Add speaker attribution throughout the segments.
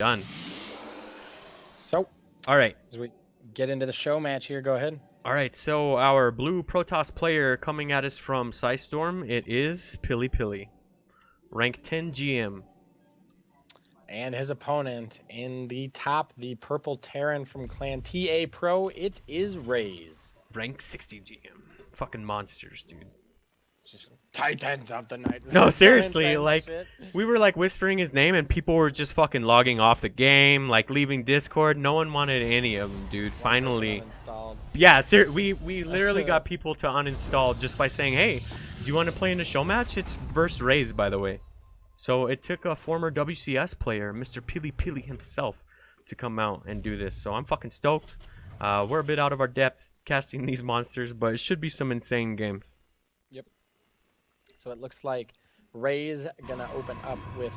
Speaker 1: Done.
Speaker 2: So,
Speaker 1: All right.
Speaker 2: as we get into the show match here, go ahead.
Speaker 1: All right. So our blue Protoss player coming at us from Storm, it is PiLiPiLi, rank 10 GM.
Speaker 2: And his opponent in the top, the purple Terran from Clan TA Pro, it is Raze.
Speaker 1: Rank 60 GM. Fucking monsters, dude.
Speaker 2: Just Titans of the night.
Speaker 1: No, seriously, like, we were, like, whispering his name, and people were just fucking logging off the game, like, leaving Discord. No one wanted any of them, dude. Finally. Yeah, we literally got people to uninstall just by saying, hey, do you want to play in a show match? It's versus Raze, by the way. So it took a former WCS player, Mr. PiLiPiLi himself, to come out and do this. So I'm fucking stoked. We're a bit out of our depth casting these monsters, but it should be some insane games.
Speaker 2: Yep. So it looks like Raze gonna open up with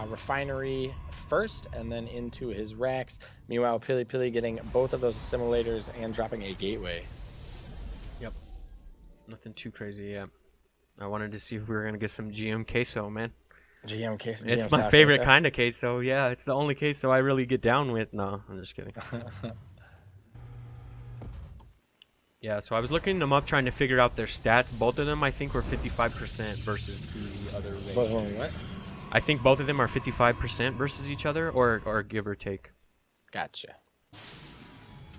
Speaker 2: Refinery first, and then into his racks. Meanwhile, PiLiPiLi getting both of those assimilators and dropping a gateway.
Speaker 1: Yep. Nothing too crazy yet. I wanted to see if we were gonna get some GM queso, man.
Speaker 2: GM queso.
Speaker 1: It's my favorite kind of queso. Yeah, it's the only queso I really get down with. No, I'm just kidding. Yeah, so I was looking them up, trying to figure out their stats. Both of them, I think, were 55% versus the other race.
Speaker 2: Both of them what?
Speaker 1: I think both of them are 55% versus each other, or give or take.
Speaker 2: Gotcha.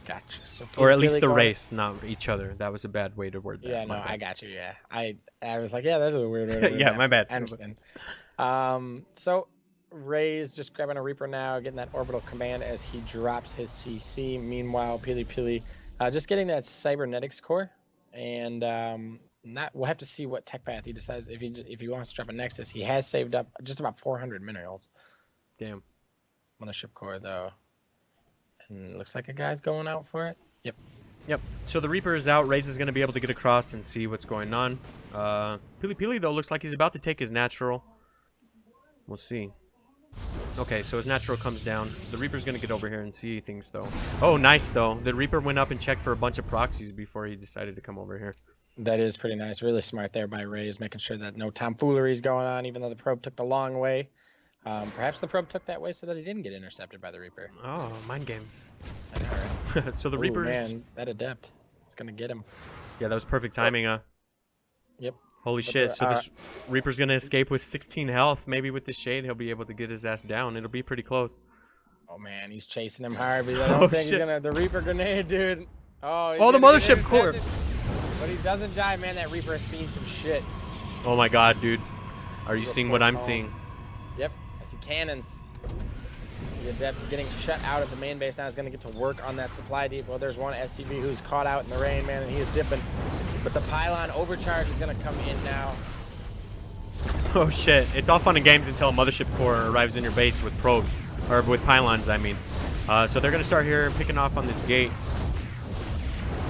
Speaker 2: Gotcha. So
Speaker 1: or at least the race, not each other. That was a bad way to word that.
Speaker 2: Yeah, no, I got you. Yeah, I was like, yeah, that's a weird way to word
Speaker 1: yeah,
Speaker 2: that.
Speaker 1: my bad.
Speaker 2: I understand. So Raze just grabbing a Reaper now, getting that orbital command as he drops his CC. Meanwhile, PiLiPiLi just getting that cybernetics core, and we'll have to see what tech path he decides if he wants to drop a Nexus. He has saved up just about 400 minerals.
Speaker 1: Damn.
Speaker 2: Mothership core though, and looks like a guy's going out for it. Yep.
Speaker 1: Yep. So the Reaper is out. Raze is going to be able to get across and see what's going on. PiLiPiLi though looks like he's about to take his natural. We'll see. Okay, so his natural comes down. The Reaper's going to get over here and see things, though. Oh, nice, though. The Reaper went up and checked for a bunch of proxies before he decided to come over here.
Speaker 2: That is pretty nice. Really smart there by Raze, making sure that no tomfoolery is going on, even though the probe took the long way. Perhaps the probe took that way so that he didn't get intercepted by the Reaper.
Speaker 1: Oh, mind games.
Speaker 2: I know, right?
Speaker 1: So the
Speaker 2: Ooh,
Speaker 1: Reaper's...
Speaker 2: man, that adept. It's going to get him.
Speaker 1: Yeah, that was perfect timing,
Speaker 2: Yep.
Speaker 1: Holy shit, so this Reaper's going to escape with 16 health. Maybe with the shade, he'll be able to get his ass down. It'll be pretty close.
Speaker 2: Oh, man, he's chasing him hard, but I don't think he's going to... The Reaper grenade, dude.
Speaker 1: Oh, the mothership core.
Speaker 2: But he doesn't die, man. That Reaper has seen some shit.
Speaker 1: Oh, my God, dude. Are you seeing what I'm seeing?
Speaker 2: Yep, I see cannons. The adept getting shut out of the main base now is going to get to work on that supply depot. There's one SCV who's caught out in the rain, man, and he is dipping. But the pylon overcharge is going to come in now.
Speaker 1: Oh shit, it's all fun and games until a mothership core arrives in your base with probes. Or with pylons, I mean. So they're going to start here picking off on this gate.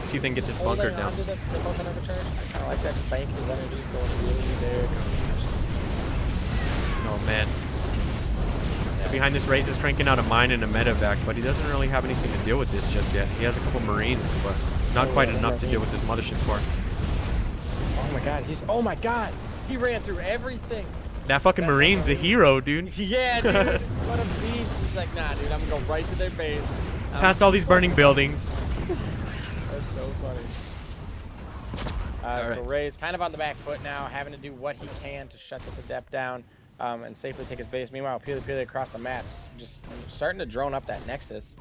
Speaker 1: See if they can get this bunker down.
Speaker 2: The Vulcan overcharge. I kind of like that. Just bank his energy going really there.
Speaker 1: Oh man. So behind this, Raze is cranking out a mine and a medevac, but he doesn't really have anything to deal with this just yet. He has a couple marines, but not quite enough to deal with this mothership core.
Speaker 2: Oh my god, oh my god! He ran through everything!
Speaker 1: That fucking marine's a hero, dude.
Speaker 2: Yeah, dude! What a beast! He's like, nah, dude, I'm gonna go right to their base.
Speaker 1: Past all these burning buildings.
Speaker 2: That's so funny. So Raze kind of on the back foot now, having to do what he can to shut this adept down. And safely take his base. Meanwhile, PiLiPiLi across the maps, just starting to drone up that Nexus.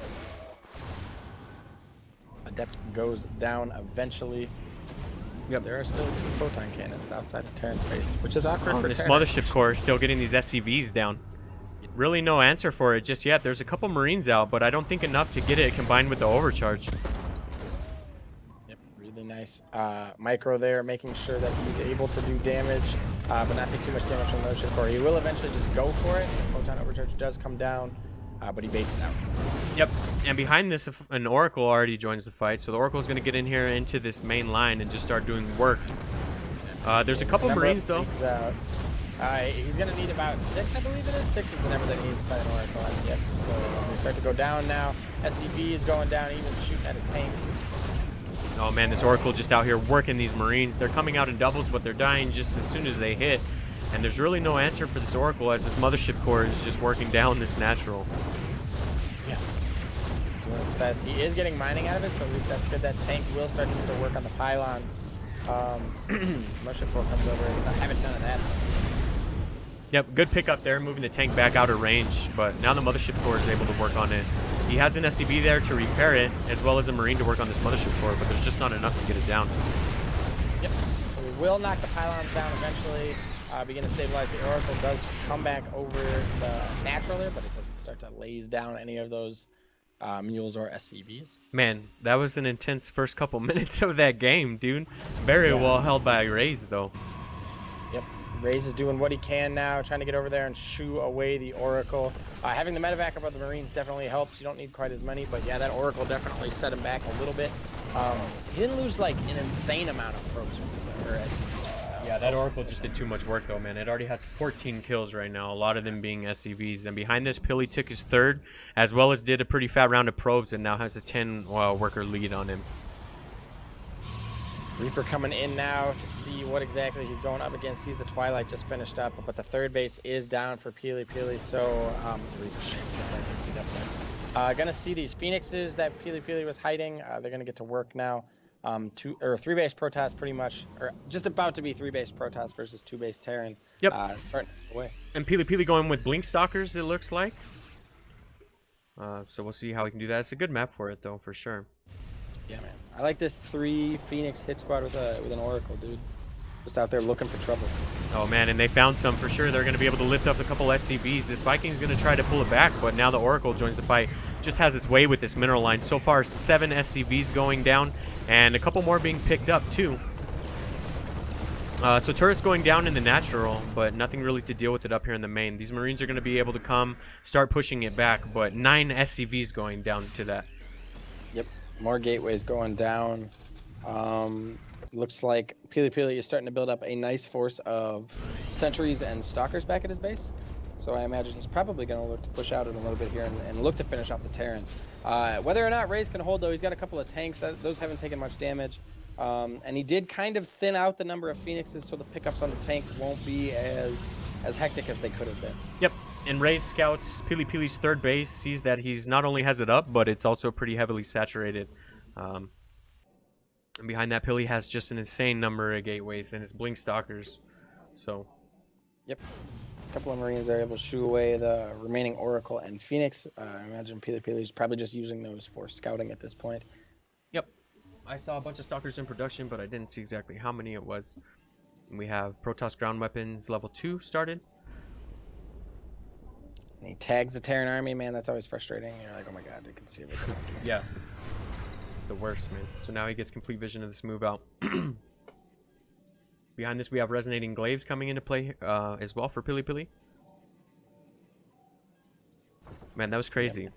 Speaker 2: Adept goes down eventually. Yep. There are still 2 photon cannons outside of Terran's base, which is awkward for
Speaker 1: this
Speaker 2: Terran.
Speaker 1: mothership core is still getting these SCVs down. Really no answer for it just yet. There's a couple marines out, but I don't think enough to get it combined with the overcharge.
Speaker 2: Yep, really nice. Micro there, making sure that he's able to do damage. But not take too much damage from the mothership core. He will eventually just go for it. The photon overcharge does come down, but he baits it out.
Speaker 1: Yep, and behind this, an Oracle already joins the fight. So the Oracle is going to get in here into this main line and just start doing work. There's a couple marines though.
Speaker 2: He's going to need about 6, I believe it is. 6 is the number that he needs to fight an Oracle at. Yep. So they start to go down now. SCV is going down, even shooting at a tank.
Speaker 1: Oh man, this Oracle just out here working these marines. They're coming out in doubles, but they're dying just as soon as they hit. And there's really no answer for this Oracle as this mothership core is just working down this natural.
Speaker 2: Yeah. He's doing his best. He is getting mining out of it, so at least that's good. That tank will start to get to work on the pylons. Mothership Core comes over. It's not having none of that.
Speaker 1: Yep, good pickup there, moving the tank back out of range, but now the Mothership Core is able to work on it. He has an SCV there to repair it, as well as a Marine to work on this Mothership Core, but there's just not enough to get it down.
Speaker 2: Yep, so we will knock the pylons down eventually, begin to stabilize. The Oracle does come back over the natural there, but it doesn't start to laze down any of those mules or SCVs.
Speaker 1: Man, that was an intense first couple minutes of that game, dude. Very well held by Raze, though.
Speaker 2: Yep. Raze is doing what he can now, trying to get over there and shoo away the Oracle. Having the medevac above the Marines definitely helps. You don't need quite as many, but yeah, that Oracle definitely set him back a little bit. He didn't lose like an insane amount of probes or SCVs.
Speaker 1: Yeah, that Oracle just did too much work, though, man. It already has 14 kills right now, a lot of them being SCVs. And behind this, PiLi took his third, as well as did a pretty fat round of probes, and now has a 10-worker lead on him.
Speaker 2: Reaper coming in now to see what exactly he's going up against. Sees the Twilight just finished up, but the third base is down for PiLiPiLi, so Reaper gonna see these Phoenixes that PiLiPiLi was hiding. They're gonna get to work now. 3-base Protoss pretty much, or just about to be 3-base Protoss versus 2-base Terran.
Speaker 1: Yep.
Speaker 2: Starting away.
Speaker 1: And PiLiPiLi going with Blink Stalkers, it looks like. So we'll see how we can do that. It's a good map for it, though, for sure.
Speaker 2: Yeah, man. I like this 3 Phoenix hit squad with an Oracle, dude. Just out there looking for trouble.
Speaker 1: Oh, man, and they found some for sure. They're going to be able to lift up a couple SCVs. This Viking's going to try to pull it back, but now the Oracle joins the fight. Just has its way with this mineral line. So far, 7 SCVs going down, and a couple more being picked up, too. So turrets going down in the natural, but nothing really to deal with it up here in the main. These Marines are going to be able to come, start pushing it back, but 9 SCVs going down to that.
Speaker 2: Yep, more gateways going down. Looks like PiLiPiLi is starting to build up a nice force of sentries and stalkers back at his base. So I imagine he's probably going to look to push out in a little bit here and look to finish off the Terran. Whether or not Raze can hold, though, he's got a couple of tanks. Those haven't taken much damage. And he did kind of thin out the number of Phoenixes, so the pickups on the tank won't be as hectic as they could have been.
Speaker 1: Yep. And Raze scouts PiLiPiLi's third base, sees that he's not only has it up, but it's also pretty heavily saturated. And behind that, PiLi has just an insane number of gateways and his Blink Stalkers. So.
Speaker 2: Yep. A couple of Marines are able to shoo away the remaining Oracle and Phoenix. I imagine PiLiPiLi is probably just using those for scouting at this point.
Speaker 1: Yep. I saw a bunch of Stalkers in production, but I didn't see exactly how many it was. And we have Protoss ground weapons level 2 started.
Speaker 2: And he tags the Terran army, man. That's always frustrating. You're like, oh my god, you can see everything.
Speaker 1: Yeah. It's the worst, man. So now he gets complete vision of this move out. Behind this, we have Resonating Glaives coming into play as well for PiLiPiLi. Man, that was crazy. Yeah,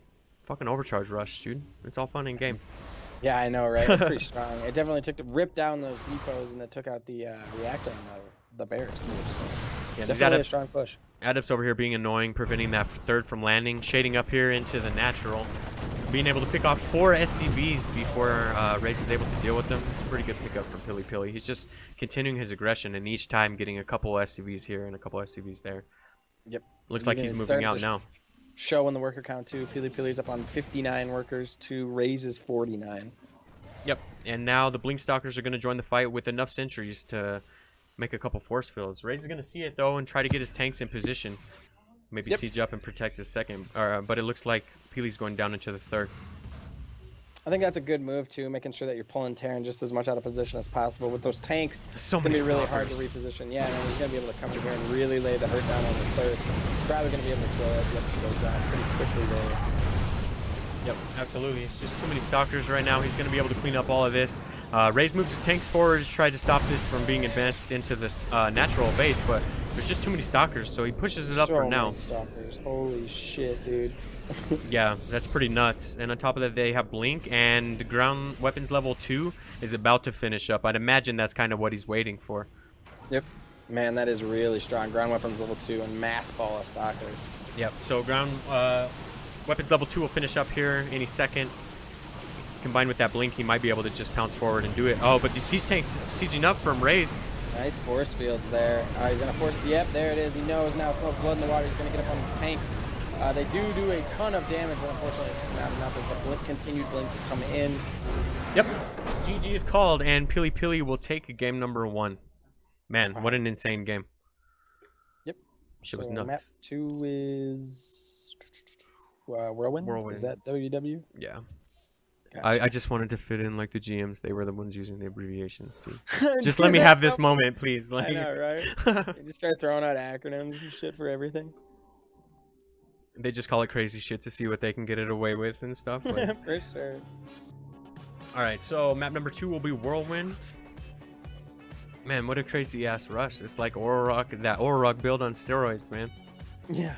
Speaker 1: fucking overcharge rush, dude. It's all fun in games.
Speaker 2: Yeah, I know, right? It's pretty strong. It definitely took to rip down those depots, and it took out the reactor on the bears, too. So
Speaker 1: yeah,
Speaker 2: definitely a strong push.
Speaker 1: Adepts over here being annoying, preventing that third from landing. Shading up here into the natural. Being able to pick off 4 SCVs before Raze is able to deal with them. It's a pretty good pickup from PiLiPiLi. He's just continuing his aggression, and each time getting a couple SCVs here and a couple SCVs there. Yep. Looks like he's moving out now.
Speaker 2: Show in the worker count too. PiLiPiLi's up on 59 workers to Raze's 49.
Speaker 1: Yep. And now the Blink Stalkers are going to join the fight with enough sentries to make a couple force fields. Raze is going to see it though and try to get his tanks in position. Maybe siege up and protect his second. But it looks like PiLi's going down into the third.
Speaker 2: I think that's a good move too, making sure that you're pulling Terran just as much out of position as possible. With those tanks, it's going to be really hard to reposition. Yeah, and he's going to be able to come in here and really lay the hurt down on this third. He's probably going to be able to kill it if it goes down pretty quickly there.
Speaker 1: Yep, absolutely. It's just too many Stalkers right now. He's going to be able to clean up all of this. Raze moves his tanks forward to try to stop this from being advanced into this natural base, but there's just too many Stalkers, so he pushes it up for now.
Speaker 2: Stalkers. Holy shit, dude.
Speaker 1: Yeah, that's pretty nuts. And on top of that, they have Blink, and ground weapons level 2 is about to finish up. I'd imagine that's kind of what he's waiting for.
Speaker 2: Yep. Man, that is really strong. Ground weapons level 2 and mass ball of Stalkers.
Speaker 1: Yep. So ground weapons level 2 will finish up here any second. Combined with that Blink, he might be able to just pounce forward and do it. Oh, but the siege tanks sieging up from Raze.
Speaker 2: Nice force fields there. He's going to force... Yep, there it is. He knows now. Smells blood in the water. He's going to get up on his tanks. They do a ton of damage, but unfortunately it's just not enough as the continued blinks come in.
Speaker 1: Yep. GG is called, and PiLiPiLi will take game number 1. Man, what an insane game.
Speaker 2: Yep.
Speaker 1: Shit was
Speaker 2: So
Speaker 1: nuts.
Speaker 2: map 2 is Whirlwind?
Speaker 1: Whirlwind.
Speaker 2: Is that WW?
Speaker 1: Yeah.
Speaker 2: Gotcha.
Speaker 1: I just wanted to fit in like the GMs. They were the ones using the abbreviations, dude. Just let me have this moment, please. Like...
Speaker 2: I know, right? You just start throwing out acronyms and shit for everything.
Speaker 1: They just call it crazy shit to see what they can get it away with and stuff. Like...
Speaker 2: For sure.
Speaker 1: Alright, so map number 2 will be Whirlwind. Man, what a crazy ass rush. It's like Ororock, that Ororock build on steroids, man.
Speaker 2: Yeah.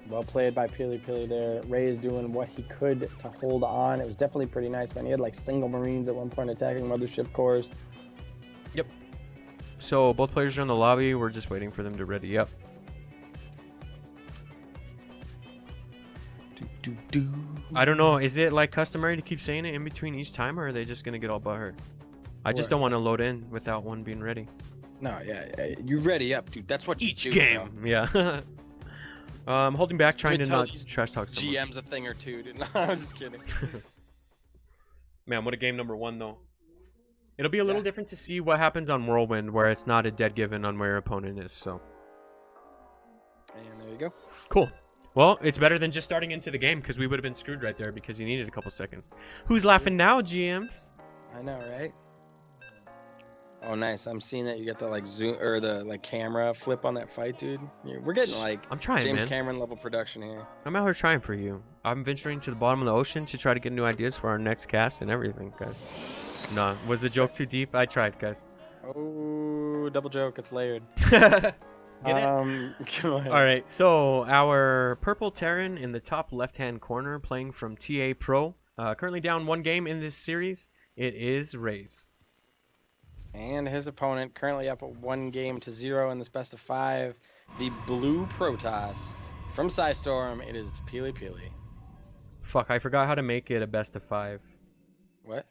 Speaker 2: Well played by PiLiPiLi there. Raze doing what he could to hold on. It was definitely pretty nice, man. He had like single Marines at one point attacking mothership cores.
Speaker 1: Yep. So both players are in the lobby. We're just waiting for them to ready up. I don't know. Is it like customary to keep saying it in between each time, or are they just gonna get all butthurt? I just don't want to load in without one being ready.
Speaker 2: No, yeah. You ready up, dude. That's what you
Speaker 1: Each
Speaker 2: do,
Speaker 1: game.
Speaker 2: bro.
Speaker 1: Yeah. Holding back, trying to not trash talk someone.
Speaker 2: GM's a thing or two, dude. No, I'm just kidding.
Speaker 1: Man, what a game number 1 though. It'll be a little different to see what happens on Whirlwind, where it's not a dead given on where your opponent is. So.
Speaker 2: And there you go.
Speaker 1: Cool. Well, it's better than just starting into the game, because we would have been screwed right there because you needed a couple seconds. Who's laughing now, GMs?
Speaker 2: I know, right? Oh, nice. I'm seeing that you got the like zoom or the like camera flip on that fight, dude. We're getting like
Speaker 1: I'm trying,
Speaker 2: James
Speaker 1: man.
Speaker 2: Cameron level production here.
Speaker 1: I'm out here trying for you. I'm venturing to the bottom of the ocean to try to get new ideas for our next cast and everything, guys. Nah, was the joke too deep? I tried, guys.
Speaker 2: Oh, double joke. It's layered.
Speaker 1: Get it?
Speaker 2: Go ahead.
Speaker 1: All right, so our purple Terran in the top left-hand corner playing from TA Pro. Currently down 1 game in this series. It is Raze.
Speaker 2: And his opponent currently up 1-0 in this best of 5. The blue Protoss from Psystorm. It is PiLiPiLi.
Speaker 1: Fuck, I forgot how to make it a best of 5.
Speaker 2: What?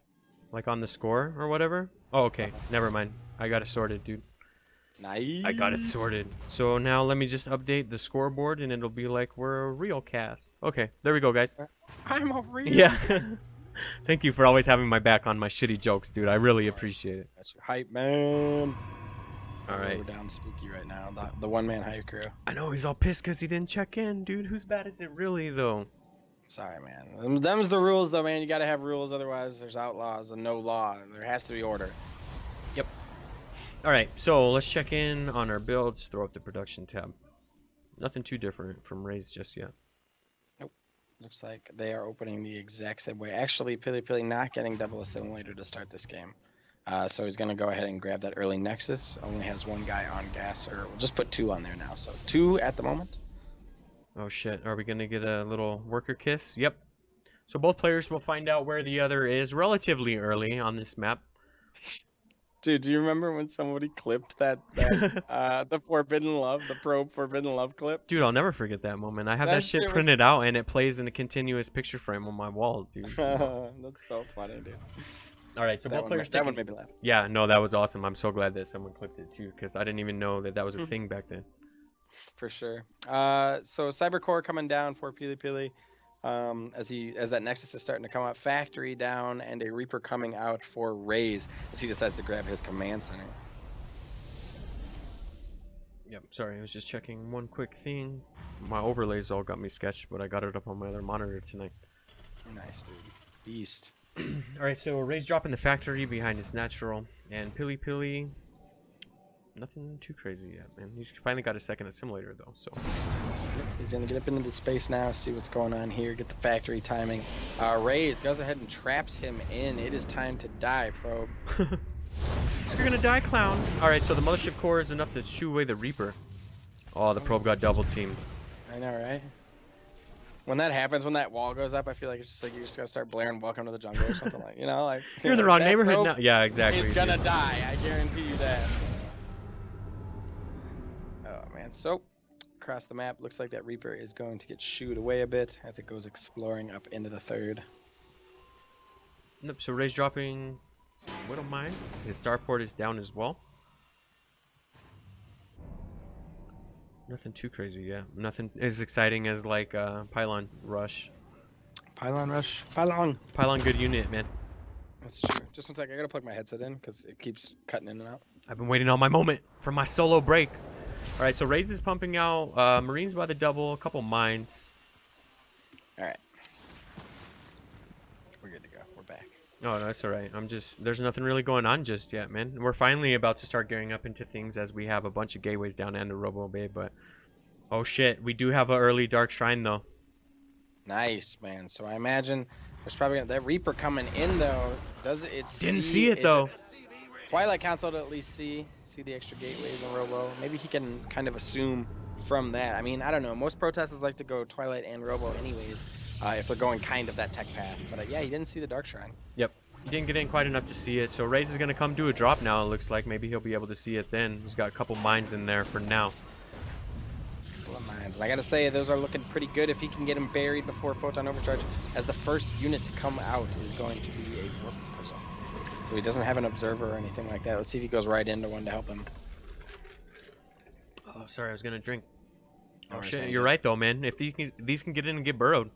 Speaker 1: Like on the score or whatever? Oh, okay. Never mind. I got it sorted, dude.
Speaker 2: Nice.
Speaker 1: I got it sorted. So now let me just update the scoreboard and it'll be like we're a real cast. Okay, there we go, guys.
Speaker 2: I'm a real.
Speaker 1: Yeah. Thank you for always having my back on my shitty jokes, dude. I really appreciate it.
Speaker 2: That's your hype, man.
Speaker 1: All right.
Speaker 2: We're down spooky right now. The one-man hype crew.
Speaker 1: I know he's all pissed because he didn't check in, dude. Whose bad is it really, though?
Speaker 2: Sorry, man. Them's the rules, though, man. You gotta have rules, otherwise there's outlaws and no law. There has to be order.
Speaker 1: Yep. All right, so let's check in on our builds. Throw up the production tab. Nothing too different from Raze just yet.
Speaker 2: Nope. Looks like they are opening the exact same way. Actually, PiLiPiLi not getting double assimilator to start this game. So he's going to go ahead and grab that early Nexus. Only has 1 guy on gas, or we'll just put 2 on there now. So 2 at the moment.
Speaker 1: Oh, shit. Are we going to get a little worker kiss? Yep. So both players will find out where the other is relatively early on this map.
Speaker 2: Dude, do you remember when somebody clipped that the Forbidden Love, the Probe Forbidden Love clip?
Speaker 1: Dude, I'll never forget that moment. I have that shit printed out, and it plays in a continuous picture frame on my wall, dude.
Speaker 2: That's so funny, dude.
Speaker 1: All right, so both players.
Speaker 2: That one made me laugh.
Speaker 1: Yeah, no, that was awesome. I'm so glad that someone clipped it too, because I didn't even know that that was a thing back then.
Speaker 2: For sure. So Cybercore coming down for PiLiPiLi. As that Nexus is starting to come out, Factory down, and a Reaper coming out for Raze as he decides to grab his command center.
Speaker 1: Yep, sorry, I was just checking one quick thing. My overlays all got me sketched, but I got it up on my other monitor tonight.
Speaker 2: Nice, dude. Beast.
Speaker 1: Alright, so Raze dropping the Factory behind his natural, and PiLiPiLi, nothing too crazy yet, man. He's finally got a second assimilator, though, so.
Speaker 2: He's going to get up into the space now, see what's going on here, get the Factory timing. Raze goes ahead and traps him in. It is time to die, Probe.
Speaker 1: You're gonna die, clown. Alright, so the Mothership Core is enough to shoo away the Reaper. Oh, the Probe got double teamed.
Speaker 2: I know, right? When that happens, when that wall goes up, I feel like it's just like you just gotta start blaring "Welcome to the Jungle" or something like, you know, like.
Speaker 1: You're in the wrong neighborhood now. Yeah, exactly.
Speaker 2: He's gonna die. I guarantee you that. Oh man, so across the map, looks like that Reaper is going to get shooed away a bit as it goes exploring up into the 3rd.
Speaker 1: Nope. So Raze dropping some Widow Mines. His starport is down as well. Nothing too crazy, yeah. Nothing as exciting as like Pylon Rush.
Speaker 2: Pylon Rush. Pylon.
Speaker 1: Pylon good unit, man.
Speaker 2: That's true. Just one sec. I gotta plug my headset in because it keeps cutting in and out.
Speaker 1: I've been waiting on my moment for my solo break. All right, so Raze is pumping out Marines by the double, a couple mines.
Speaker 2: All right. We're good to go. We're back.
Speaker 1: Oh, no, that's all right. There's nothing really going on just yet, man. We're finally about to start gearing up into things as we have a bunch of gateways down and a Robo Bay, but oh shit, we do have an early Dark Shrine though.
Speaker 2: Nice, man. So I imagine there's probably that Reaper coming in though. Does it?
Speaker 1: Didn't see it though.
Speaker 2: Twilight Council to at least see the extra gateways and Robo. Maybe he can kind of assume from that. I mean, I don't know. Most protesters like to go Twilight and Robo anyways, if they're going kind of that tech path. But yeah, he didn't see the Dark Shrine.
Speaker 1: Yep. He didn't get in quite enough to see it, so Raze is going to come do a drop now. It looks like maybe he'll be able to see it then. He's got a couple mines in there for now.
Speaker 2: Mines. And I gotta say, those are looking pretty good. If he can get him buried before Photon Overcharge, as the first unit to come out is going to be a Warp Prism. So he doesn't have an observer or anything like that. Let's see if he goes right into one to help him.
Speaker 1: Oh, sorry, I was gonna drink. Oh
Speaker 2: No,
Speaker 1: shit, you're right though, man. If these can get in and get burrowed,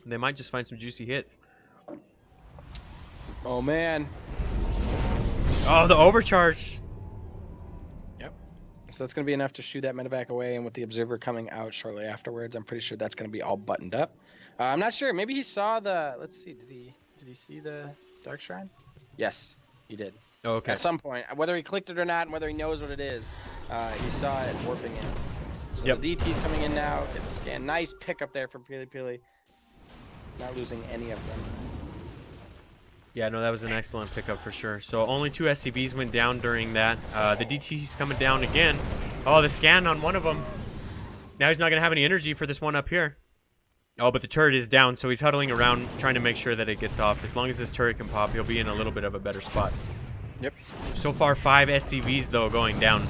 Speaker 1: they might just find some juicy hits.
Speaker 2: Oh man.
Speaker 1: Oh, the overcharge.
Speaker 2: Yep. So that's going to be enough to shoo that medevac away, and with the observer coming out shortly afterwards, I'm pretty sure that's going to be all buttoned up. I'm not sure. Maybe he saw the. Let's see. Did he see the Dark Shrine? Yes, he did.
Speaker 1: Oh, okay.
Speaker 2: At some point, whether he clicked it or not, and whether he knows what it is, he saw it warping in. So
Speaker 1: yep.
Speaker 2: The DT's coming in now. Get the scan. Nice pickup there from PiLiPiLi. Not losing any of them.
Speaker 1: Yeah, no, that was an excellent pickup for sure. So only 2 SCVs went down during that. The DT's coming down again. Oh, the scan on one of them. Now he's not going to have any energy for this one up here. Oh, but the turret is down, so he's huddling around trying to make sure that it gets off. As long as this turret can pop, he'll be in a little bit of a better spot.
Speaker 2: Yep.
Speaker 1: So far, 5 SCVs, though, going down.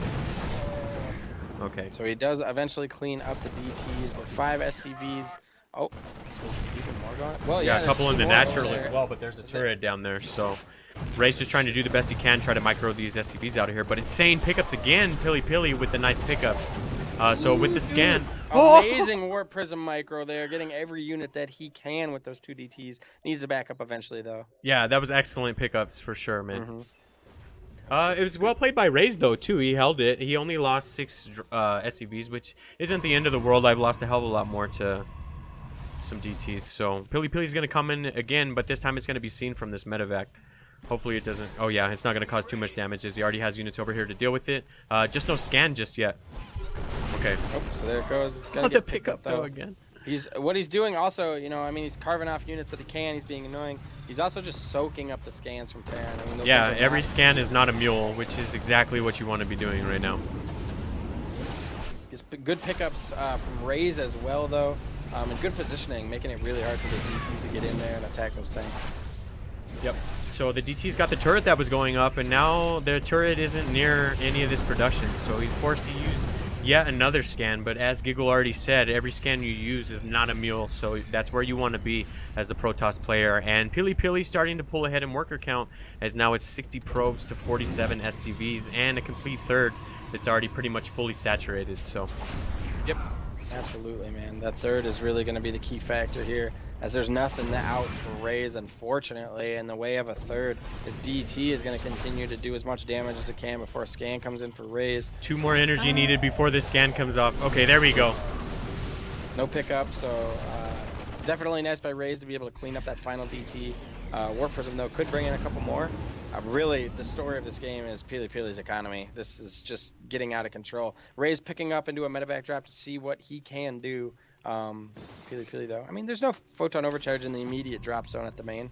Speaker 1: Okay.
Speaker 2: So he does eventually clean up the DTs with 5 SCVs. Oh, there's even more going. Well,
Speaker 1: yeah,
Speaker 2: yeah,
Speaker 1: a couple in the natural
Speaker 2: as
Speaker 1: well, but there's a turret down there, so Raze just trying to do the best he can, try to micro these SCVs out of here. But insane pickups again, PiLiPiLi with the nice pickup. So with the scan,
Speaker 2: amazing Warp Prism micro there, getting every unit that he can with those 2 DTs. Needs to back up eventually, though.
Speaker 1: Yeah, that was excellent pickups for sure, man. It was well played by Raze, though, too. He held it. He only lost 6 SCVs, which isn't the end of the world. I've lost a hell of a lot more to some DTs. So PiLiPiLi's going to come in again, but this time it's going to be seen from this medevac. Hopefully it doesn't. Oh, yeah, it's not going to cause too much damage as he already has units over here to deal with it. Just no scan just yet. Okay.
Speaker 2: Oh, so there it goes. It's going to get picked up, though.
Speaker 1: Again.
Speaker 2: What he's doing also, you know, I mean, he's carving off units that he can. He's being annoying. He's also just soaking up the scans from Terran. I mean,
Speaker 1: yeah, every scan is not a mule, which is exactly what you want to be doing right now.
Speaker 2: It's good pickups from Raze as well, though, and good positioning, making it really hard for the DTs to get in there and attack those tanks.
Speaker 1: Yep. So the DT's got the turret that was going up, and now the turret isn't near any of this production, so he's forced to use yet another scan. But as Giggle already said, every scan you use is not a mule, so that's where you want to be as the Protoss player. And PiLiPiLi starting to pull ahead in worker count, as now it's 60 probes to 47 SCVs and a complete third that's already pretty much fully saturated. So
Speaker 2: yep, absolutely, man. That third is really going to be the key factor here, as there's nothing out for Raze, unfortunately, in the way of a third. His DT is going to continue to do as much damage as it can before a scan comes in for Raze.
Speaker 1: 2 more energy needed before this scan comes off. Okay, there we go.
Speaker 2: No pickup, so definitely nice by Raze to be able to clean up that final DT. Warp Prism, though, could bring in a couple more. Really, the story of this game is PiLiPiLi's economy. This is just getting out of control. Raze picking up into a medevac drop to see what he can do. PiLiPiLi, though, I mean, there's no photon overcharge in the immediate drop zone at the main.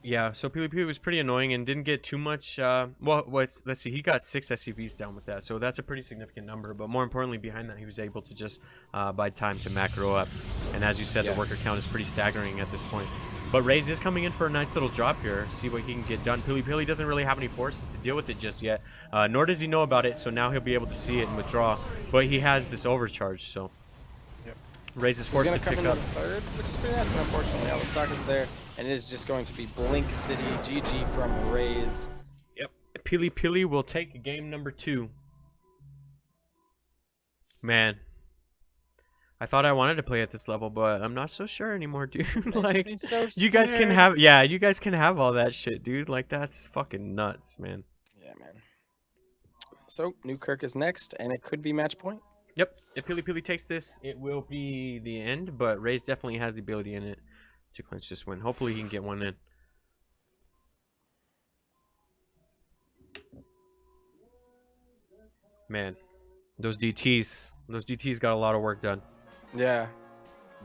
Speaker 1: Yeah, so PiLiPiLi was pretty annoying and didn't get too much. Let's see, he got 6 SCVs down with that, so that's a pretty significant number. But more importantly, behind that, he was able to just buy time to macro up. And as you said, the worker count is pretty staggering at this point. But Raze is coming in for a nice little drop here. See what he can get done. PiLiPiLi doesn't really have any forces to deal with it just yet, nor does he know about it. So now he'll be able to see it and withdraw. But he has this overcharge, so Raze is forced to pick up.
Speaker 2: Third, which is pretty nice, but unfortunately, I was talking there, and it is just going to be Blink City. GG from Raze.
Speaker 1: Yep. PiLiPiLi will take game number 2. Man, I thought I wanted to play at this level, but I'm not so sure anymore, dude. Like,
Speaker 2: so
Speaker 1: you guys can have, yeah, you guys can have all that shit, dude. Like, that's fucking nuts, man.
Speaker 2: Yeah, man. So, Newkirk is next, and it could be match point.
Speaker 1: Yep. If PiLiPiLi takes this, it will be the end, but Raze definitely has the ability in it to clinch this win. Hopefully he can get one in. Man, those DTs got a lot of work done.
Speaker 2: Yeah.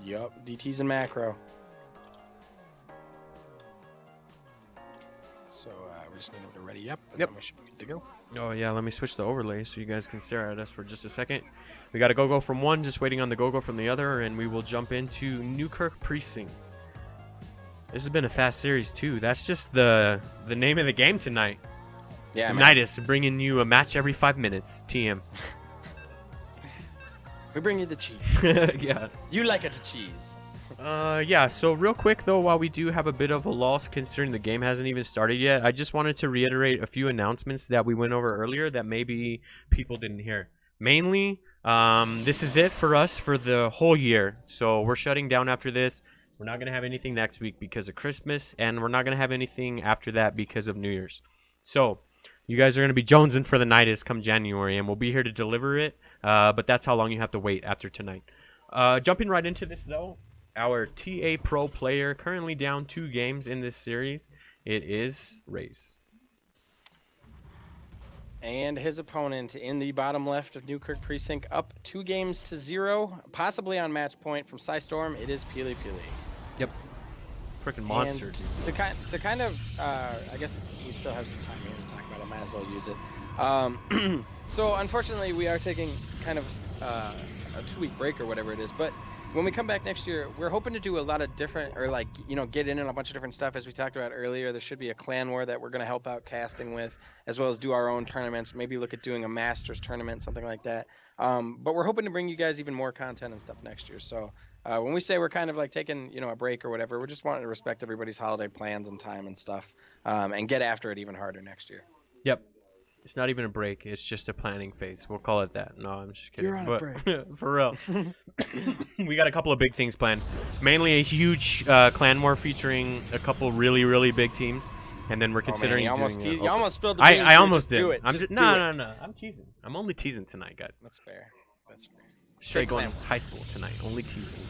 Speaker 2: Yup. DT's and macro. So we just need him to ready up, and then we should be good to go.
Speaker 1: Oh yeah, let me switch the overlay so you guys can stare at us for just a second. We got a go-go from one, just waiting on the go-go from the other, and we will jump into Newkirk Precinct. This has been a fast series too. That's just the name of the game tonight.
Speaker 2: Yeah,
Speaker 1: Nydus bringing you a match every 5 minutes. TM.
Speaker 2: We bring you the cheese.
Speaker 1: Yeah.
Speaker 2: You like it, the cheese.
Speaker 1: Yeah, so real quick though, while we do have a bit of a loss considering the game hasn't even started yet, I just wanted to reiterate a few announcements that we went over earlier that maybe people didn't hear. Mainly, this is it for us for the whole year. So we're shutting down after this. We're not going to have anything next week because of Christmas, and we're not going to have anything after that because of New Year's. So you guys are going to be jonesing for the Nydus come January, and we'll be here to deliver it, but that's how long you have to wait after tonight. Jumping right into this though, our TA Pro player currently down 2 games in this series. It is Raze.
Speaker 2: And his opponent in the bottom left of Newkirk Precinct up 2 games to 0, possibly on match point from Storm. It is PiLiPiLi.
Speaker 1: Yep. Freaking monster.
Speaker 2: To kind of, I guess we still have some time here to talk about it. Might as well use it. So unfortunately, we are taking kind of a 2-week break or whatever it is, but when we come back next year, we're hoping to do a lot of different, or like, you know, get in on a bunch of different stuff. As we talked about earlier, there should be a clan war that we're going to help out casting with, as well as do our own tournaments. Maybe look at doing a Masters tournament, something like that. But we're hoping to bring you guys even more content and stuff next year. So when we say we're kind of like taking, you know, a break or whatever, we're just wanting to respect everybody's holiday plans and time and stuff, and get after it even harder next year.
Speaker 1: Yep. It's not even a break. It's just a planning phase. We'll call it that. No, I'm just kidding.
Speaker 2: You're on a break.
Speaker 1: For real. We got a couple of big things planned. Mainly a huge clan war featuring a couple really, really big teams. And then we're considering doing
Speaker 2: you almost spilled the beans.
Speaker 1: I almost did.
Speaker 2: Do it.
Speaker 1: No. I'm teasing. I'm only teasing tonight, guys.
Speaker 2: That's fair. That's fair.
Speaker 1: Straight going high school tonight. Only teasing.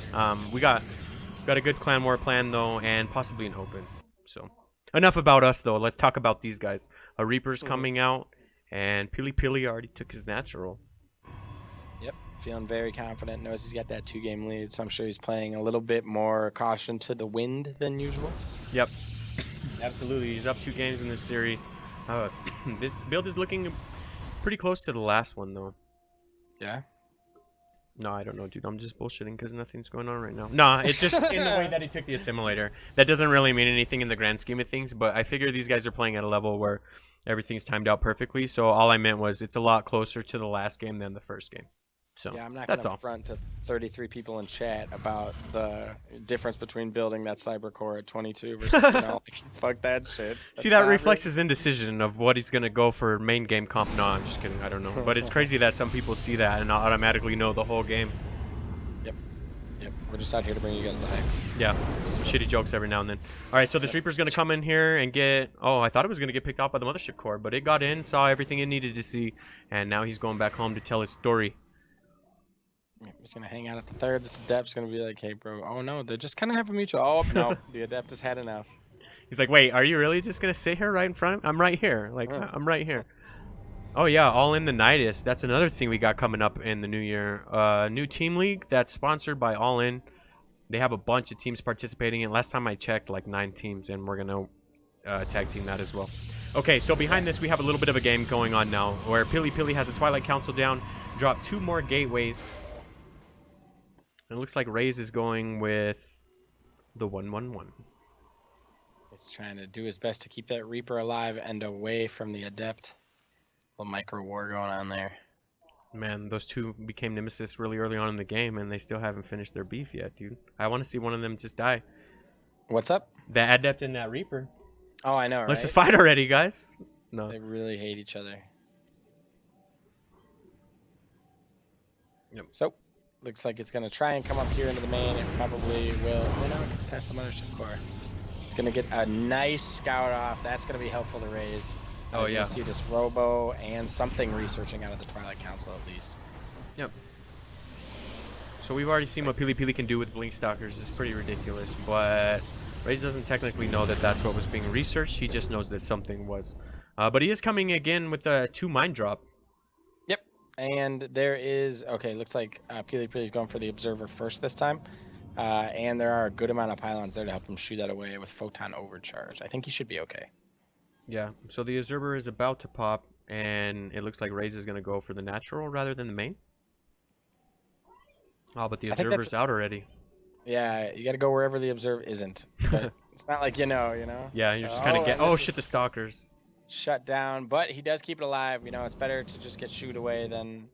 Speaker 1: We got a good clan war plan, though, and possibly an open. So enough about us, though. Let's talk about these guys. A Reaper's coming out. And PiLiPiLi already took his natural.
Speaker 2: Yep, feeling very confident. Knows he's got that 2-game lead, so I'm sure he's playing a little bit more caution to the wind than usual.
Speaker 1: Yep, absolutely. He's up 2 games in this series. This build is looking pretty close to the last one, though.
Speaker 2: Yeah?
Speaker 1: No, I don't know, dude. I'm just bullshitting because nothing's going on right now. Nah, it's just in the way that he took the assimilator. That doesn't really mean anything in the grand scheme of things, but I figure these guys are playing at a level where everything's timed out perfectly. So all I meant was it's a lot closer to the last game than the first game. So
Speaker 2: yeah, I'm not going to front to 33 people in chat about the difference between building that cyber core at 22 versus, you know, fuck that shit.
Speaker 1: See, that reflects his indecision of what he's going to go for main game comp. No, I'm just kidding. I don't know. But it's crazy that some people see that and automatically know the whole game.
Speaker 2: Yep. We're just out here to bring you guys the hype.
Speaker 1: Yeah, shitty jokes every now and then. All right, so this Reaper's going to come in here and get... Oh, I thought it was going to get picked off by the Mothership Core, but it got in, saw everything it needed to see, and now he's going back home to tell his story.
Speaker 2: He's going to hang out at the third. This Adept's going to be like, hey, bro, oh, no, they just kind of have a mutual... Oh, no, the Adept has had enough.
Speaker 1: He's like, wait, are you really just going to sit here right in front of me? I'm right here. Like, I'm right here. Oh, yeah, all in the Nydus. That's another thing we got coming up in the new year. New team league that's sponsored by All In. They have a bunch of teams participating in. Last time I checked, like 9 teams, and we're going to tag team that as well. Okay, so behind this, we have a little bit of a game going on now, where PiLiPiLi has a Twilight Council down, dropped 2 more gateways. And it looks like Raze is going with the 1-1-1.
Speaker 2: He's trying to do his best to keep that Reaper alive and away from the Adept. Little micro war going on there.
Speaker 1: Man, those 2 became nemesis really early on in the game, and they still haven't finished their beef yet, dude. I want to see one of them just die.
Speaker 2: What's up?
Speaker 1: The Adept and that Reaper.
Speaker 2: Oh, I know, right?
Speaker 1: Let's just fight already, guys. No.
Speaker 2: They really hate each other.
Speaker 1: Yep.
Speaker 2: So, Looks like it's going to try and come up here into the main. It probably will. Oh, no, it gets past the Mothership Core. It's going to get a nice scout off. That's going to be helpful to Raze.
Speaker 1: Oh, yeah.
Speaker 2: You see this Robo and something researching out of the Twilight Council at least.
Speaker 1: Yep. So we've already seen what PiLiPiLi can do with Blink Stalkers. It's pretty ridiculous, but Raze doesn't technically know that that's what was being researched. He just knows that something was. But he is coming again with a 2 mine drop.
Speaker 2: Yep. And there is, okay, looks like PiLiPiLi's going for the Observer first this time. And there are a good amount of pylons there to help him shoot that away with Photon Overcharge. I think he should be okay.
Speaker 1: Yeah, so the Observer is about to pop, and it looks like Raze is going to go for the natural rather than the main. Oh, but the Observer's out already.
Speaker 2: Yeah, you got to go wherever the Observer isn't. But it's not like you know.
Speaker 1: Yeah, you're just kind of oh shit, the Stalkers.
Speaker 2: Shut down, but he does keep it alive. You know, it's better to just get shoot away than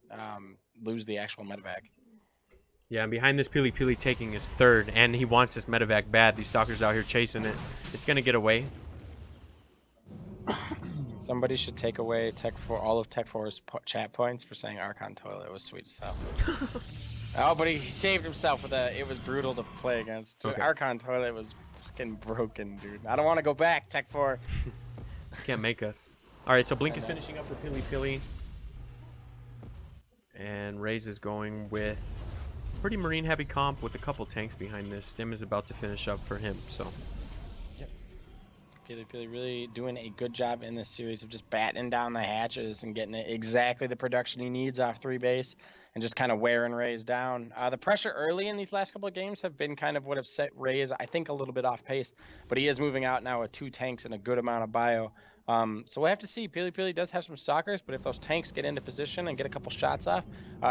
Speaker 2: lose the actual medevac.
Speaker 1: Yeah, and behind this PiLiPiLi taking his 3rd, and he wants this medevac bad. These Stalkers out here chasing it. It's going to get away.
Speaker 2: Somebody should take away all of Tech 4's chat points for saying Archon Toilet. It was sweet as hell. Oh, but he saved himself with it was brutal to play against. Dude, okay. Archon Toilet was fucking broken, dude. I don't want to go back, Tech 4.
Speaker 1: Can't make us. Alright, so Blink is finishing up for PiLiPiLi. And Raze is going with pretty marine heavy comp with a couple tanks behind this. Stim is about to finish up for him, so.
Speaker 2: PiLiPiLi really doing a good job in this series of just battening down the hatches and getting exactly the production he needs off 3 base and just kind of wearing Raze down. The pressure early in these last couple of games have been kind of what have set Raze, I think, a little bit off pace, but he is moving out now with 2 tanks and a good amount of bio. So we'll have to see. PiLiPiLi does have some stalkers, but if those tanks get into position and get a couple shots off,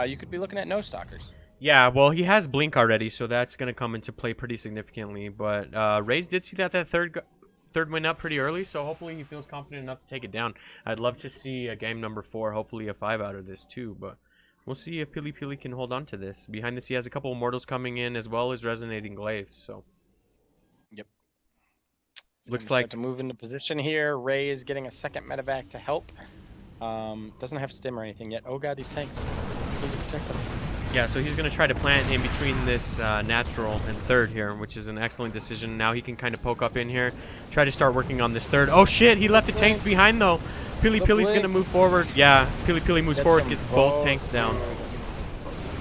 Speaker 2: you could be looking at no stalkers.
Speaker 1: Yeah, well, he has Blink already, so that's going to come into play pretty significantly, but Raze did see that third win up pretty early, so hopefully he feels confident enough to take it down. I'd love to see a game number 4, hopefully a 5 out of this too, but we'll see if PiLiPiLi can hold on to this. Behind this, he has a couple of Mortals coming in as well as Resonating Glaives, so.
Speaker 2: Yep.
Speaker 1: Looks like
Speaker 2: to move into position here. Raze getting a 2nd medevac to help. Doesn't have stim or anything yet. Oh god, these tanks. Please protect them.
Speaker 1: Yeah, so he's going to try to plant in between this natural and 3rd here, which is an excellent decision. Now he can kind of poke up in here, try to start working on this 3rd. Oh shit, he left the tanks behind though. PiLiPiLi's going to move forward. Yeah, PiLiPiLi moves forward, gets both tanks down.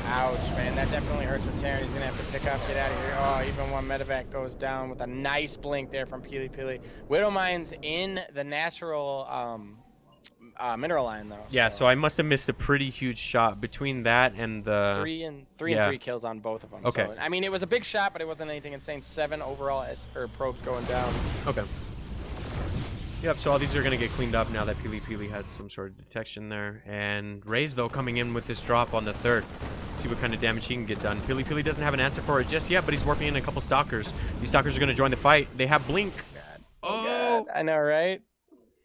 Speaker 2: Ouch, man, that definitely hurts for Terran. He's going to have to pick up, get out of here. Oh, even one medevac goes down with a nice blink there from PiLiPiLi. Widow Mine's in the natural mineral line though.
Speaker 1: Yeah, so I must have missed a pretty huge shot between that and the
Speaker 2: 3 and 3 kills on both of them.
Speaker 1: Okay.
Speaker 2: So, I mean, it was a big shot, but it wasn't anything insane. 7 overall probes going down.
Speaker 1: Okay. Yep, so all these are going to get cleaned up now that PiLiPiLi has some sort of detection there. And Raze, though, coming in with this drop on the 3rd. See what kind of damage he can get done. PiLiPiLi doesn't have an answer for it just yet, but he's warping in a couple Stalkers. These Stalkers are going to join the fight. They have Blink.
Speaker 2: God. Oh, God. I know, right?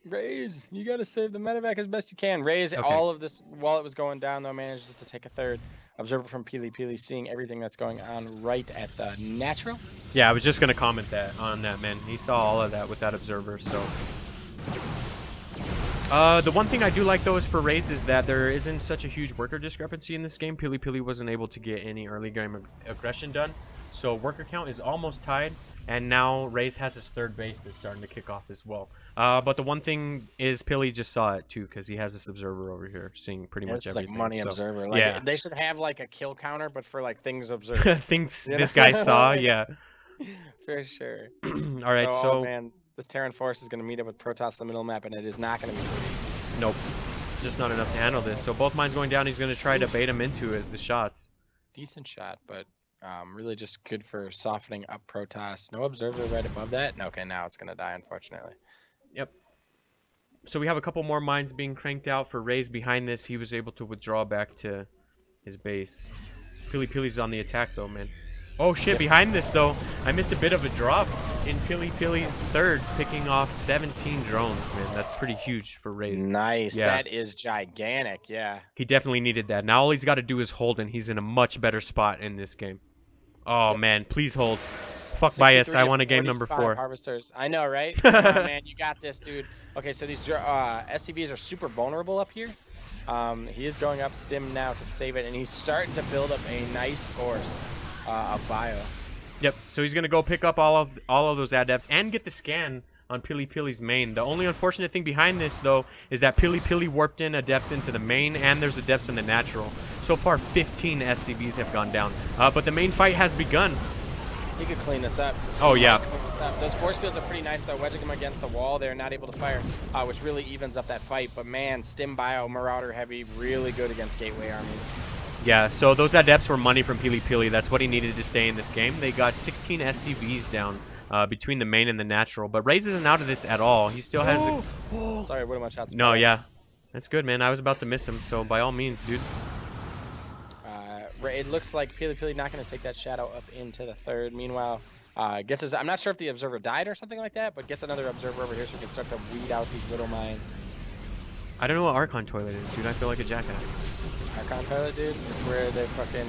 Speaker 2: Raze, you got to save the medevac as best you can. Raze, okay. All of this, while it was going down, though, manages to take a 3rd. Observer from PiLiPiLi seeing everything that's going on right at the natural.
Speaker 1: Yeah, I was just going to comment on that, man. He saw all of that with that Observer, so. The one thing I do like, though, is for Raze is that there isn't such a huge worker discrepancy in this game. PiLiPiLi wasn't able to get any early game aggression done. So worker count is almost tied, and now Raze has his 3rd base that's starting to kick off as well. But the one thing is Pili just saw it too, because he has this Observer over here seeing pretty much everything.
Speaker 2: It's like money Observer. Like,
Speaker 1: yeah,
Speaker 2: they should have like a kill counter, but for like things observed.
Speaker 1: Things this guy saw, yeah.
Speaker 2: For sure.
Speaker 1: All right, so
Speaker 2: oh, man, this Terran force is going to meet up with Protoss in the middle map, and it is not going to be pretty.
Speaker 1: Nope, just not enough to handle this. So both mines going down. He's going to try to bait him into it. The shots.
Speaker 2: Decent shot, but. Really just good for softening up Protoss. No Observer right above that. Okay, now it's going to die, unfortunately.
Speaker 1: Yep. So we have a couple more mines being cranked out for Raze. Behind this, he was able to withdraw back to his base. PiLiPiLi's on the attack, though, man. Oh, shit. Yep. Behind this, though, I missed a bit of a drop in PiLiPiLi's 3rd, picking off 17 drones, man. That's pretty huge for Raze.
Speaker 2: Nice. Yeah. That is gigantic, yeah.
Speaker 1: He definitely needed that. Now all he's got to do is hold, and he's in a much better spot in this game. Oh, man, please hold. Fuck bias. I want a game number 4.
Speaker 2: Harvesters. I know, right? Come on, man, you got this, dude. Okay, so these SCVs are super vulnerable up here. He is going up Stim now to save it, and he's starting to build up a nice force of bio.
Speaker 1: Yep. So he's gonna go pick up all of those adepts and get the scan on PiLiPiLi's main. The only unfortunate thing behind this, though, is that PiLiPiLi warped in adepts into the main, and there's adepts in the natural. So far, 15 SCVs have gone down. But the main fight has begun.
Speaker 2: He could clean this up.
Speaker 1: Oh, yeah.
Speaker 2: Those force fields are pretty nice, though. Wedging them against the wall, they're not able to fire, which really evens up that fight. But, man, Stim Bio, Marauder Heavy, really good against Gateway armies.
Speaker 1: Yeah, so those adepts were money from PiLiPiLi. That's what he needed to stay in this game. They got 16 SCVs down between the main and the natural. But Raze isn't out of this at all. He still has...
Speaker 2: Sorry, what am I shots?
Speaker 1: No, yeah. That's good, man. I was about to miss him, so by all means, dude.
Speaker 2: It looks like PiLiPiLi not going to take that shadow up into the third. Meanwhile, gets his, I'm not sure if the observer died or something like that, but gets another observer over here so he can start to weed out these little mines.
Speaker 1: I don't know what Archon Toilet is, dude. I feel like a jackass.
Speaker 2: Archon Toilet, dude, it's where the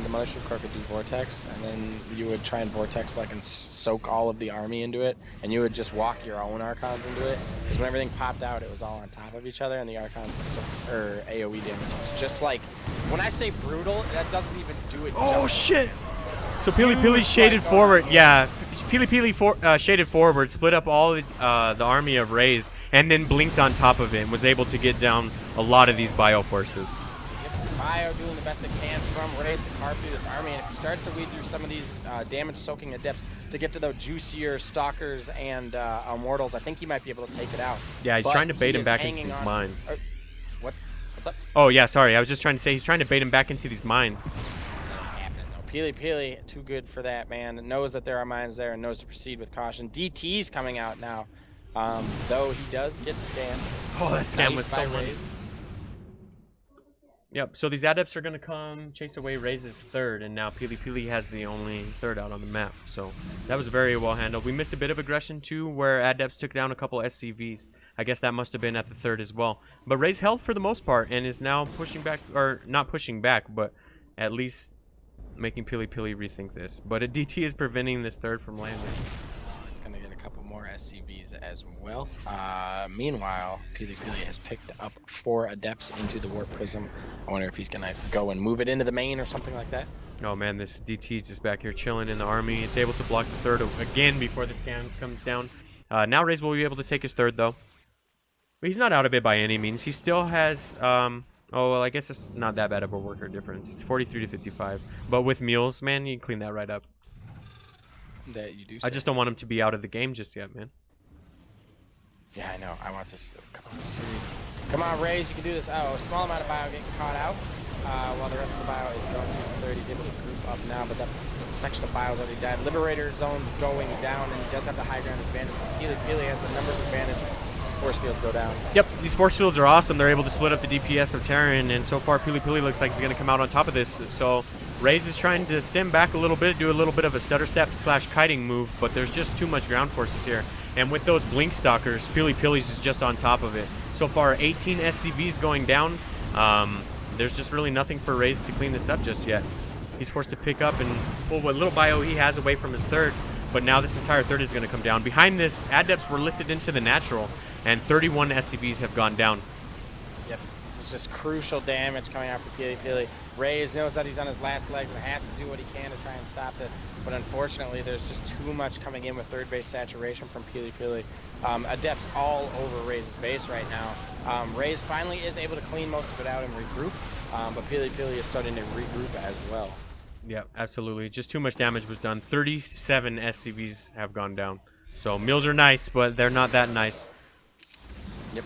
Speaker 2: Mothership Core could do Vortex, and then you would try and Vortex like and soak all of the army into it, and you would just walk your own Archons into it, because when everything popped out, it was all on top of each other, and the Archons, or AoE damage was just like, when I say brutal, that doesn't even do it
Speaker 1: Oh,
Speaker 2: justice.
Speaker 1: shit! So PiLiPiLi shaded forward. Yeah, PiLiPiLi shaded forward, split up all the army of Raze, and then blinked on top of it and was able to get down a lot of these bio forces.
Speaker 2: Bio doing the best it can from Raze to carve through this army, and if he starts to weed through some of these damage-soaking adepts to get to the juicier Stalkers and Immortals, I think he might be able to take it out.
Speaker 1: Yeah, he's trying to bait him back into these mines.
Speaker 2: What's up?
Speaker 1: Oh, yeah, sorry. I was just trying to say he's trying to bait him back into these mines.
Speaker 2: PiLiPiLi, too good for that, man. Knows that there are mines there and knows to proceed with caution. DT's coming out now, though he does get scanned.
Speaker 1: Oh, that scan was so
Speaker 2: money.
Speaker 1: Yep, so these adepts are going to come chase away Raze's third, and now PiLiPiLi has the only third out on the map. So that was very well handled. We missed a bit of aggression, too, where adepts took down a couple SCVs. I guess that must have been at the third as well. But Raze held for the most part and is now pushing back, or not pushing back, but at least making PiLiPiLi rethink this. But a DT is preventing this third from landing.
Speaker 2: It's going to get a couple more SCVs as well. Meanwhile, PiLiPiLi has picked up 4 adepts into the Warp Prism. I wonder if he's going to go and move it into the main or something like that.
Speaker 1: Oh man, this DT is just back here chilling in the army. It's able to block the third again before the scan comes down. Now Raze will be able to take his third though. But he's not out of it by any means. He still has... oh, well, I guess it's not that bad of a worker difference. It's 43 to 55. But with mules, man, you can clean that right up.
Speaker 2: That you do.
Speaker 1: I just don't want him to be out of the game just yet, man.
Speaker 2: Yeah, I know. I want this. Come on, series. Come on, Raze, you can do this. Oh, a small amount of bio getting caught out. While the rest of the bio is going to the third. He's able to group up now, but that section of bio is already dead. Liberator zone's going down, and he does have the high ground advantage. PiLiPiLi has the numbers advantage. Force fields go down. Yep,
Speaker 1: these force fields are awesome. They're able to split up the DPS of Terran, and so far PiLiPiLi looks like he's going to come out on top of this. So Raze is trying to stem back a little bit, do a little bit of a stutter step / kiting move, but there's just too much ground forces here. And with those blink stalkers, PiLiPiLi's is just on top of it. So far, 18 SCVs going down. There's just really nothing for Raze to clean this up just yet. He's forced to pick up and pull what little bio he has away from his third, but now this entire third is going to come down. Behind this, adepts were lifted into the natural, and 31 SCVs have gone down.
Speaker 2: Yep, this is just crucial damage coming out for PiLiPiLi. Raze knows that he's on his last legs and has to do what he can to try and stop this, but unfortunately there's just too much coming in with third base saturation from PiLiPiLi. Adepts all over Raze's base right now. Raze finally is able to clean most of it out and regroup, but PiLiPiLi is starting to regroup as well.
Speaker 1: Yeah, absolutely. Just too much damage was done. 37 SCVs have gone down. So mills are nice, but they're not that nice.
Speaker 2: Yep.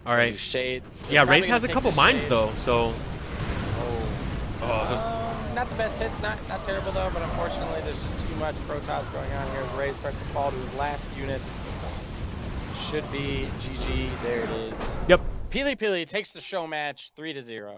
Speaker 1: All right.
Speaker 2: Shade.
Speaker 1: Yeah, Raze has a couple mines though, so.
Speaker 2: Not the best hits, not terrible though, but unfortunately there's just too much Protoss going on here as Raze starts to fall to his last units. Should be GG. There it is.
Speaker 1: Yep.
Speaker 2: PiLiPiLi takes the show match 3-0.